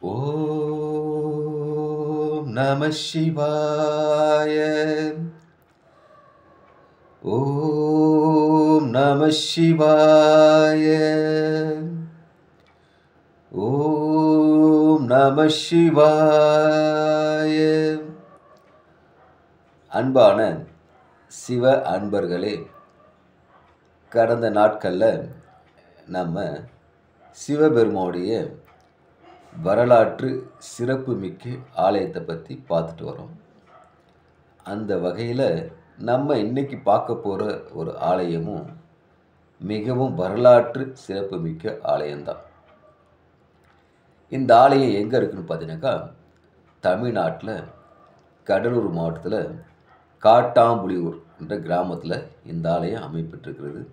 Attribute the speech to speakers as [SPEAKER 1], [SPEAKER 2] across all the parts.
[SPEAKER 1] ஓம் நம சிவாய. ஓம் நம சிவாய. ஓம் நம சிவாய. அன்பான சிவ அன்பர்களே, கடந்த நாட்களில் நம்ம சிவபெருமானுடைய வரலாற்று சிறப்புமிக்க ஆலயத்தை பற்றி பார்த்துட்டு வரோம். அந்த வகையில் நம்ம இன்னைக்கு பார்க்க போகிற ஒரு ஆலயமும் மிகவும் வரலாற்று சிறப்புமிக்க ஆலயம்தான். இந்த ஆலயம் எங்கே இருக்குன்னு பார்த்தீங்கன்னாக்கா, தமிழ்நாட்டில் கடலூர் மாவட்டத்தில் காட்டாம்புலியூர் என்ற கிராமத்தில் இந்த ஆலயம் அமைப்பெற்றிருக்கிறது.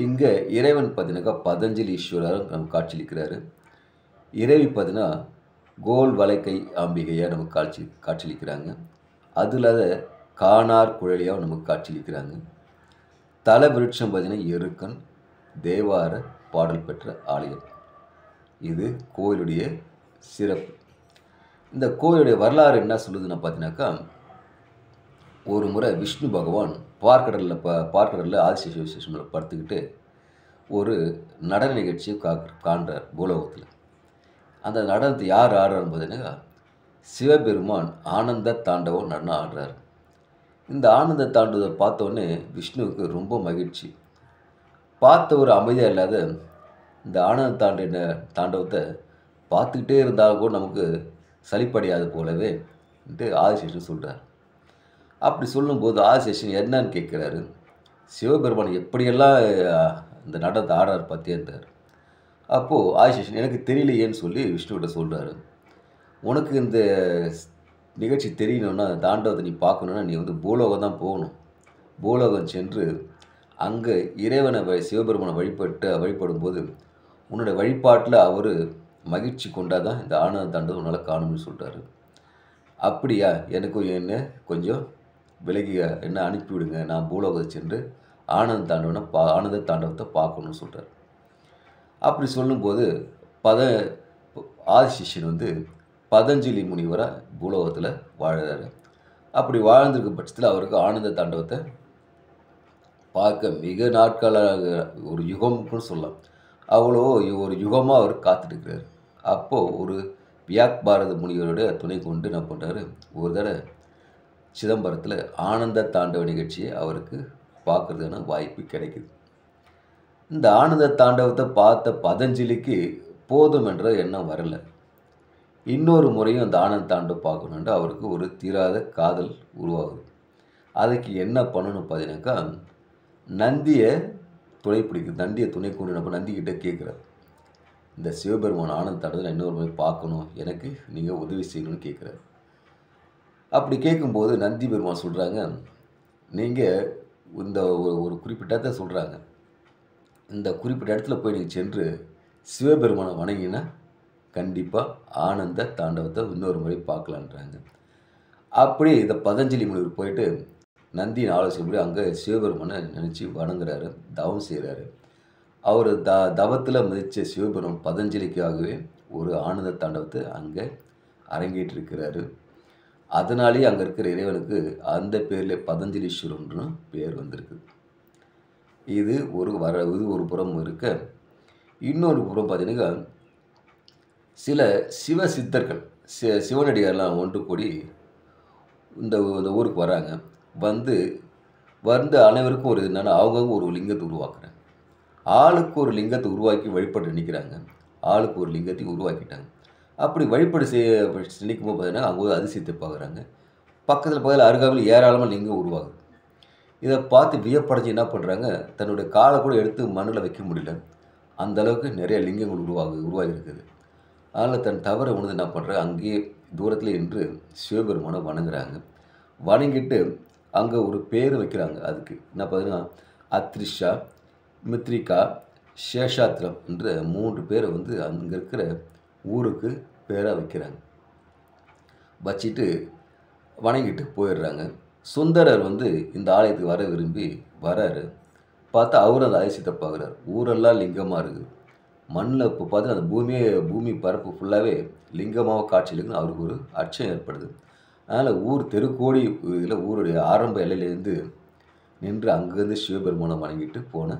[SPEAKER 1] இங்கே இறைவன் பார்த்தீங்கன்னாக்கா பதஞ்சலி ஈஸ்வரர் நமக்கு காட்சியளிக்கிறாரு. இறைவி பார்த்தீங்கன்னா கோல் வளைக்கை அம்பிகையாக நமக்கு காட்சியளிக்கிறாங்க. அதில் காணார் குழலியாக நமக்கு காட்சியளிக்கிறாங்க. தல விருட்சம் பார்த்தீங்கன்னா எருக்கன் தேவார பாடல் பெற்ற ஆலயம். இது கோயிலுடைய சிறப்பு. இந்த கோயிலுடைய வரலாறு என்ன சொல்லுதுன்னு பார்த்தீங்கன்னாக்கா, ஒரு முறை விஷ்ணு பகவான் பார்க்கடலில் ஆதிசேஷனில் படுத்துக்கிட்டு ஒரு நடன நிகழ்ச்சியை காண்றார் பூலோகத்தில். அந்த நடனத்தை யார் ஆடுறான்னு பார்த்தீங்கன்னா, சிவபெருமான் ஆனந்த தாண்டவம் நடனம் ஆடுறார். இந்த ஆனந்த தாண்டவத்தை பார்த்தோன்னே விஷ்ணுவுக்கு ரொம்ப மகிழ்ச்சி. பார்த்த ஒரு அமைதியாக இல்லாத இந்த ஆனந்த தாண்டவத்தை பார்த்துக்கிட்டே இருந்தால் கூட நமக்கு சலிப்படையாது போலவே ஆதிசேஷன் சொல்கிறார். அப்படி சொல்லும்போது ஆதிசேஷன் என்னன்னு கேட்குறாரு. சிவபெருமான் எப்படியெல்லாம் இந்த நடனத்தை ஆடுறாரு பார்த்தியான்றார். அப்போது ஆதிசேஷன் எனக்கு தெரியலையேன்னு சொல்லி விஷ்ணுகிட்ட சொல்கிறாரு. உனக்கு இந்த நிகழ்ச்சி தெரியணும்னா, தாண்டவத்தை நீ பார்க்கணுன்னா நீ பூலோகம் தான் போகணும். பூலோகம் சென்று அங்கே இறைவனை சிவபெருமானை வழிபடும்போது உன்னோட வழிபாட்டில் அவர் மகிழ்ச்சி கொண்டால் தான் இந்த ஆனந்த தாண்டவம் உன்னால் காணும்னு சொல்கிறாரு. அப்படியா, எனக்கு என்ன கொஞ்சம் விலகி என்ன அனுப்பிவிடுங்க, நான் பூலோகத்தை சென்று ஆனந்த தாண்டவத்தை பார்க்கணும்னு சொல்கிறார். அப்படி சொல்லும்போது ஆதிசேஷன் பதஞ்சலி முனிவராக பூலோகத்தில் வாழறாரு. அப்படி வாழ்ந்திருக்கும் பட்சத்தில் அவருக்கு ஆனந்த தாண்டவத்தை பார்க்க மிக நாட்களாக ஒரு யுகம்னு சொல்லலாம். அவ்வளோ ஒரு யுகமாக அவர் காத்துட்ருக்கிறார். அப்போது ஒரு வியாக்பாரத முனிவரோட துணை கொண்டு என்ன பண்ணுறாரு, ஒரு தடவை சிதம்பரத்தில் ஆனந்த தாண்டவ நிகழ்ச்சியை அவருக்கு பார்க்குறதுக்கான வாய்ப்பு கிடைக்குது. இந்த ஆனந்த தாண்டவத்தை பார்த்த பதஞ்சலிக்கு போதும் என்ற எண்ணம் வரலை. இன்னொரு முறையும் அந்த ஆனந்த தாண்டவம் பார்க்கணுன்ட்டு அவருக்கு ஒரு தீராத காதல் உருவாகுது. அதுக்கு என்ன பண்ணணும் பார்த்தீங்கன்னாக்கா, நந்தியை துணை கொண்டு நம்ம நந்திக்கிட்ட கேட்குறாரு. இந்த சிவபெருமான் ஆனந்த தாண்டவத்தை இன்னொரு முறை பார்க்கணும், எனக்கு நீங்கள் உதவி செய்யணும்னு கேட்குறாரு. அப்படி கேட்கும்போது நந்தி பெருமான் சொல்கிறாங்க, நீங்கள் இந்த ஒரு குறிப்பிட்ட சொல்கிறாங்க, இந்த குறிப்பிட்ட இடத்துல போய் நீங்கள் சென்று சிவபெருமானை வணங்கினா கண்டிப்பாக ஆனந்த தாண்டவத்தை இன்னொரு முறை பார்க்கலான்றாங்க. அப்படி இந்த பதஞ்சலி முனிவர் போயிட்டு நந்தியின் ஆலோசனைப்படி அங்கே சிவபெருமானை நினச்சி வணங்குறாரு, தவம் செய்கிறாரு. அவர் தவத்தில் மதித்த சிவபெருமான் பதஞ்சலிக்காகவே ஒரு ஆனந்த தாண்டவத்தை அங்கே அரங்கேற்றிருக்கிறாரு. அதனாலேயே அங்கே இருக்கிற இறைவனுக்கு அந்த பேரில் பதஞ்சலீஸ்வரன்னு பேர் வந்திருக்கு. இது ஒரு புறம் இருக்க, இன்னொரு புறம் பார்த்தீங்கன்னா, சில சிவ சித்தர்கள் சிவனடியாரெலாம் ஒன்று கூடி இந்த ஊருக்கு வராங்க. வந்து அனைவருக்கும் ஒரு என்னென்னா, அவங்கவுங்க ஒரு லிங்கத்தை உருவாக்குறாங்க. ஆளுக்கு ஒரு லிங்கத்தை உருவாக்கி வழிபட்டு நிற்கிறாங்க. ஆளுக்கு ஒரு லிங்கத்தை உருவாக்கிட்டாங்க. அப்படி வழிபாடு நினைக்கும்போது பார்த்தீங்கன்னா, அவங்க ஒரு அதிசயத்தை பார்க்குறாங்க. பக்கத்தில் அருகாமையில் ஏராளமாக லிங்கம் உருவாகுது. இதை பார்த்து வியப்படைஞ்சு என்ன பண்ணுறாங்க, தன்னுடைய காலை கூட எடுத்து மண்ணில் வைக்க முடியல, அந்தளவுக்கு நிறைய லிங்கங்கள் உருவாகி இருக்குது. அதனால் தன் தவறை உணர்ந்து என்ன பண்ணுறாங்க, அங்கேயே தூரத்தில் நின்று சிவபெருமானை வணங்குறாங்க. வணங்கிட்டு அங்கே ஒரு பேர் வைக்கிறாங்க. அதுக்கு என்ன பார்த்தீங்கன்னா, அத்ரிஷா, மித்ரிகா, சேஷாத்திரம் என்ற 3 பேரை அங்கே இருக்கிற ஊருக்கு பேராக வைக்கிறாங்க. வச்சுட்டு வணங்கிட்டு போயிடுறாங்க. சுந்தரர் இந்த ஆலயத்துக்கு வர விரும்பி வராரு. பார்த்தா அவரும் அந்த அதிசயத்தை பார்க்குறாரு. ஊரெல்லாம் லிங்கமாக இருக்குது. மண்ணில் இப்போ பார்த்தீங்கன்னா அந்த பூமி பரப்பு ஃபுல்லாகவே லிங்கமாக காட்சியளிக்குன்னு அவருக்கு ஒரு அச்சம் ஏற்படுது. அதனால் ஊர் தெருக்கோடி இதில் ஊருடைய ஆரம்ப எல்லையிலேருந்து நின்று அங்கேருந்து சிவபெருமானை வணங்கிட்டு போன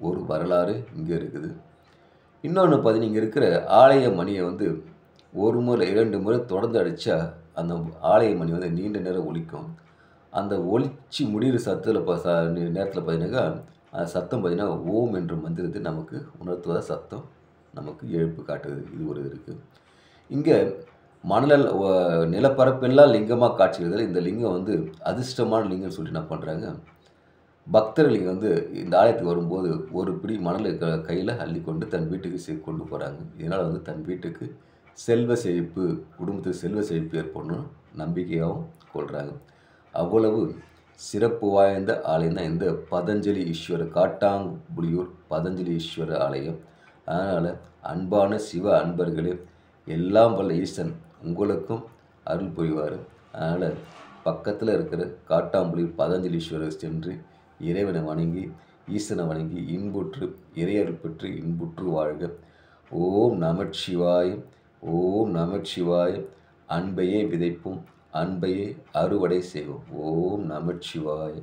[SPEAKER 1] ஒரு வரலாறு இங்கே இருக்குது. இன்னொன்று பார்த்தீங்கன்னா, இங்கே இருக்கிற ஆலய மணியை வந்து 1 முறை 2 முறை தொடர்ந்து அடித்தா அந்த ஆலய மணி வந்து நீண்ட நேரம் ஒலிக்கும். அந்த ஒலிச்சு முடிகிற சத்தத்தில் நேரத்தில் பார்த்தீங்கன்னாக்கா, அந்த சத்தம் பார்த்தீங்கன்னா, ஓம் என்ற மந்திரத்தை நமக்கு உணர்த்துவதா சத்தம் நமக்கு எழுப்பு காட்டுது. இது ஒரு இருக்குது. இங்கே மணல் நிலப்பரப்பெல்லாம் லிங்கமாக காட்சியளித்தல் இந்த லிங்கம் வந்து அதிர்ஷ்டமான லிங்கம்னு சொல்லிட்டு என்ன பண்ணுறாங்க, பக்தர்கள் இங்கே வந்து இந்த ஆலயத்துக்கு வரும்போது ஒரு பிடி மணலை கையில் அள்ளிக்கொண்டு தன் வீட்டுக்கு கொண்டு போகிறாங்க. இதனால் வந்து தன் வீட்டுக்கு செல்வ செழிப்பு, குடும்பத்துக்கு செல்வ செழிப்பு ஏற்படணும்னு நம்பிக்கையாகவும் கொள்கிறாங்க. அவ்வளவு சிறப்பு வாய்ந்த ஆலயம் தான் இந்த பதஞ்சலி ஈஸ்வரர், காட்டாங்குடியூர் பதஞ்சலி ஈஸ்வரர் ஆலயம். அதனால் அன்பான சிவ அன்பர்களே, எல்லாம் வல்ல ஈசன் உங்களுக்கும் அருள் புரிவார். அதனால் பக்கத்தில் இருக்கிற காட்டாம்புலியூர் பதஞ்சலீஸ்வரர் சென்று இறைவனை வணங்கி, ஈசனை வணங்கி இன்புற்று இறையருள் பெற்று இன்புற்று வாழ்க. ஓம் நமச்சிவாய, ஓம் நமச்சிவாய. அன்பையே விதைப்போம், அன்பையே அறுவடை செய்வோம். ஓம் நமச்சிவாய.